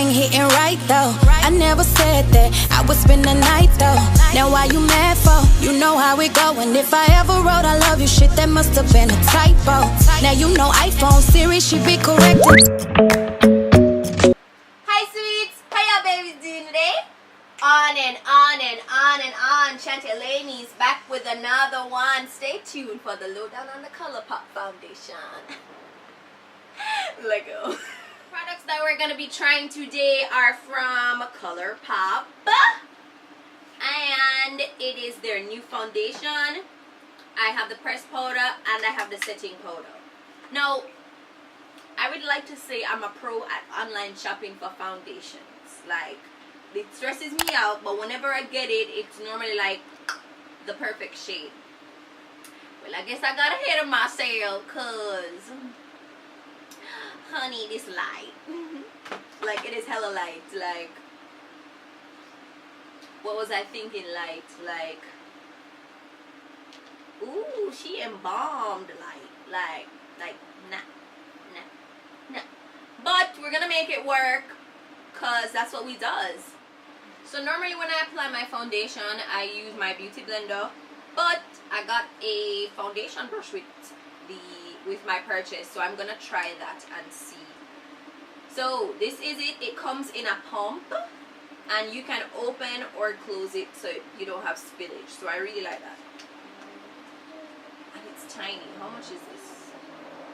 thing hitting right though. I never said that I would spend the night though. Now why you mad for? You know how it go. And if I ever wrote I love you shit, that must have been a typo. Now you know iPhone Siri should be corrected. Hi sweets, how y'all babies doing today? On and on and on and on. Chantelani's back with another one. Stay tuned for the lowdown on the ColourPop foundation. Let go. Products that we're gonna be trying today are from ColourPop, and it is their new foundation. I have the pressed powder and I have the setting powder. Now, I would like to say I'm a pro at online shopping for foundations. Like, it stresses me out, but whenever I get it, it's normally like the perfect shade. Well, I guess I got ahead of myself, cause honey, this light. Like, it is hella light. Like, what was I thinking? Like, ooh, she embalmed light. Like, nah. But we're gonna make it work, cause that's what we does. So normally when I apply my foundation, I use my beauty blender, but I got a foundation brush with my purchase, so I'm gonna try that and see. So this is it. It comes in a pump, and you can open or close it so you don't have spillage. So I really like that. And it's tiny. How much is this?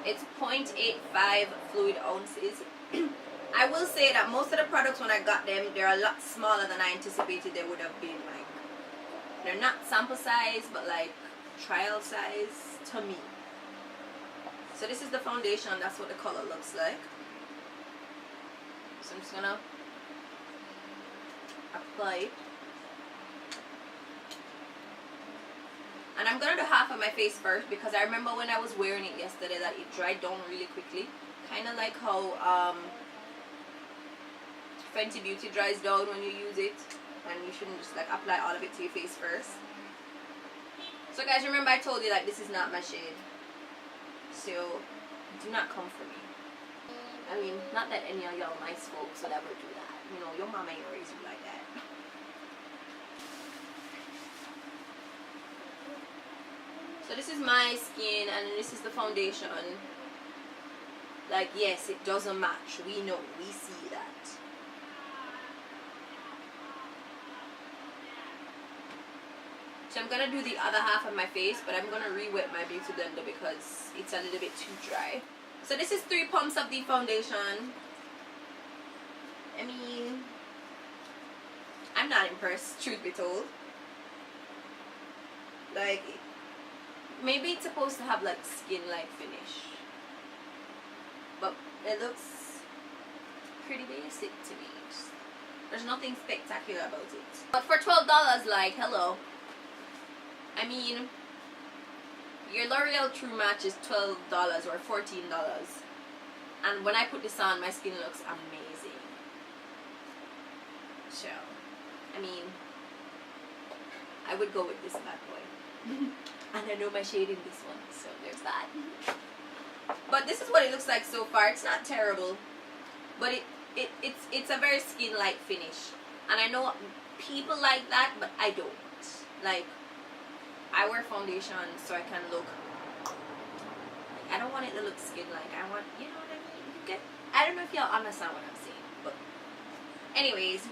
It's 0.85 fluid ounces. I will say that most of the products when I got them, they're a lot smaller than I anticipated they would have been. Like, they're not sample size, but like trial size to me. So this is the foundation. That's what the color looks like. So I'm just gonna apply it. And I'm gonna do half of my face first, because I remember when I was wearing it yesterday that it dried down really quickly. Kind of like how Fenty Beauty dries down when you use it, and you shouldn't just like apply all of it to your face first. So guys, remember I told you that this is not my shade, so do not come for me. I mean, not that any of y'all nice folks would ever do that. You know, your mama ain't raised you like that. So this is my skin, and this is the foundation. Like, yes, it doesn't match. We know, we see that. So I'm gonna do the other half of my face, but I'm gonna re-wet my beauty blender because it's a little bit too dry. So this is 3 pumps of the foundation. I mean, I'm not impressed, truth be told. Like, maybe it's supposed to have like skin-like finish, but it looks pretty basic to me. There's nothing spectacular about it. But for $12, like, hello. I mean, your L'Oreal True Match is $12 or $14. And when I put this on, my skin looks amazing. So, I mean, I would go with this bad boy. And I know my shade in this one, so there's that. But this is what it looks like so far. It's not terrible, but it's a very skin-like finish. And I know people like that, but I don't. Like, I wear foundation so I can look, like, I don't want it to look skin-like. I want, you know what I mean? You get, I don't know if y'all understand what I'm saying, but anyways,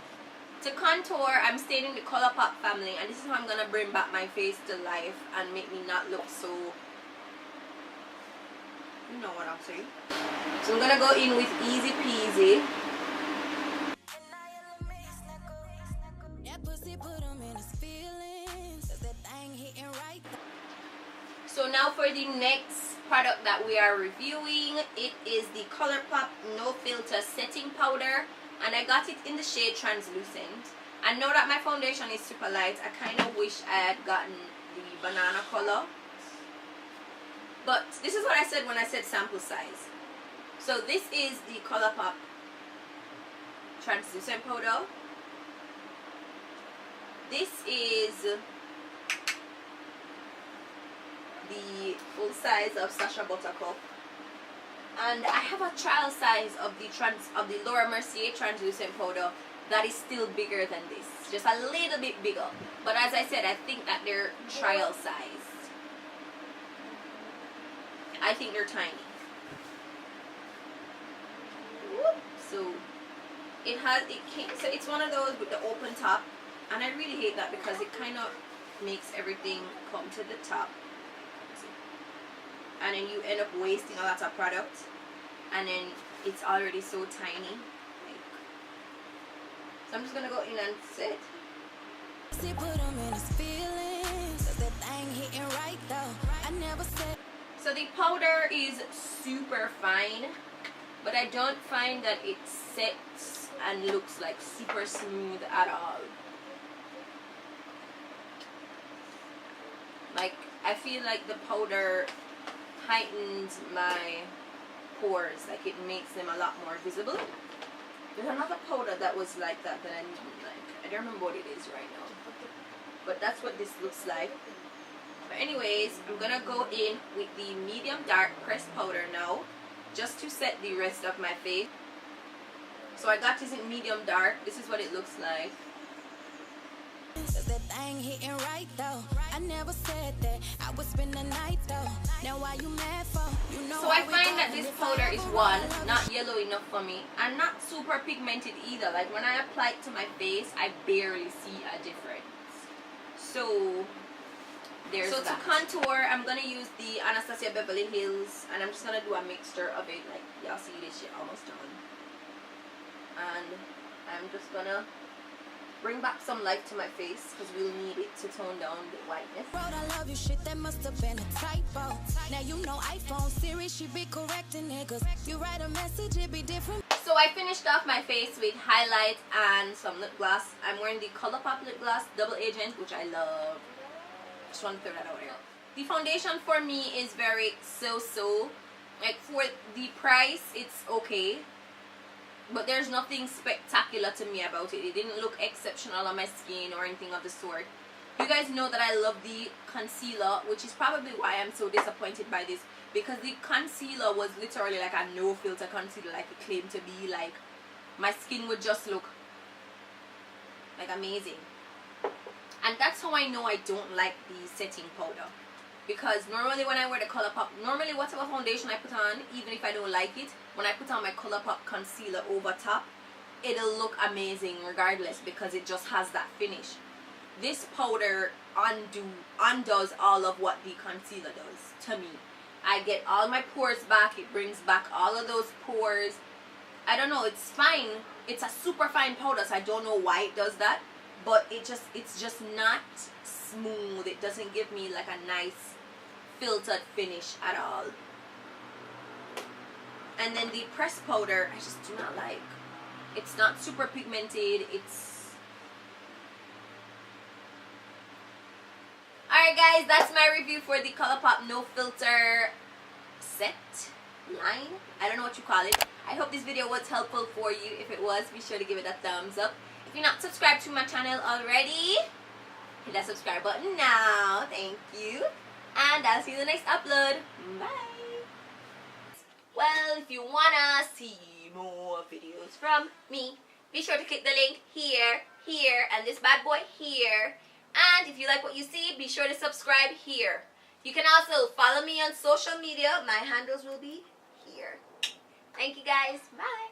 to contour, I'm staying in the ColourPop family, and this is how I'm gonna bring back my face to life and make me not look so, you know what I'm saying. So I'm gonna go in with Easy Peasy. So now for the next product that we are reviewing, it is the ColourPop No Filter Setting Powder, and I got it in the shade Translucent. I know that my foundation is super light. I kind of wish I had gotten the banana color, but this is what I said when I said sample size. So this is the ColourPop Translucent Powder. This is the full size of Sacha Buttercup. And I have a trial size of the Laura Mercier translucent powder that is still bigger than this, just a little bit bigger. But as I said, I think that they're trial size. I think they're tiny. Whoop. So it's one of those with the open top, and I really hate that because it kind of makes everything come to the top, and then you end up wasting a lot of product, and then it's already so tiny. So I'm just gonna go in and sit. So the powder is super fine, but I don't find that it sets and looks like super smooth at all. Like, I feel like the powder heightens my pores, like it makes them a lot more visible. There's another powder that was like that I didn't like. I don't remember what it is right now, but that's what this looks like. But anyways, I'm gonna go in with the medium dark pressed powder now, just to set the rest of my face. So I got this in medium dark. This is what it looks like. So I find that this powder is not yellow enough for me, and not super pigmented either. Like when I apply it to my face, I barely see a difference. So there's that. To contour, I'm gonna use the Anastasia Beverly Hills, and I'm just gonna do a mixture of it. Like y'all see this shit almost done, and I'm just gonna bring back some light to my face because we'll need it to tone down the whiteness. I love you shit, that must have been a typo. Now you know iPhone Siri, she be correcting niggas. You write a message, it be different. So I finished off my face with highlight and some lip gloss. I'm wearing the ColourPop lip gloss Double Agent, which I love. Just want to throw that out there. The foundation for me is very so-so. Like for the price, it's okay. But there's nothing spectacular to me about it. It didn't look exceptional on my skin or anything of the sort. You guys know that I love the concealer, which is probably why I'm so disappointed by this. Because the concealer was literally like a no filter concealer, like it claimed to be. Like my skin would just look like amazing. And that's how I know I don't like the setting powder. Because normally when I wear the ColourPop, normally whatever foundation I put on, even if I don't like it, when I put on my ColourPop concealer over top, it'll look amazing regardless because it just has that finish. This powder undoes all of what the concealer does to me. I get all my pores back. It brings back all of those pores. I don't know, it's fine. It's a super fine powder, so I don't know why it does that. But it's just not smooth. It doesn't give me like a nice filtered finish at all. And then the pressed powder, I just do not like. It's not super pigmented. Alright guys, that's my review for the ColourPop No Filter set line. I don't know what you call it. I hope this video was helpful for you. If it was, be sure to give it a thumbs up. If you're not subscribed to my channel already, hit that subscribe button now. Thank you. And I'll see you in the next upload. Bye. Well, if you wanna see more videos from me, be sure to click the link here, and this bad boy here. And if you like what you see, be sure to subscribe here. You can also follow me on social media. My handles will be here. Thank you guys. Bye.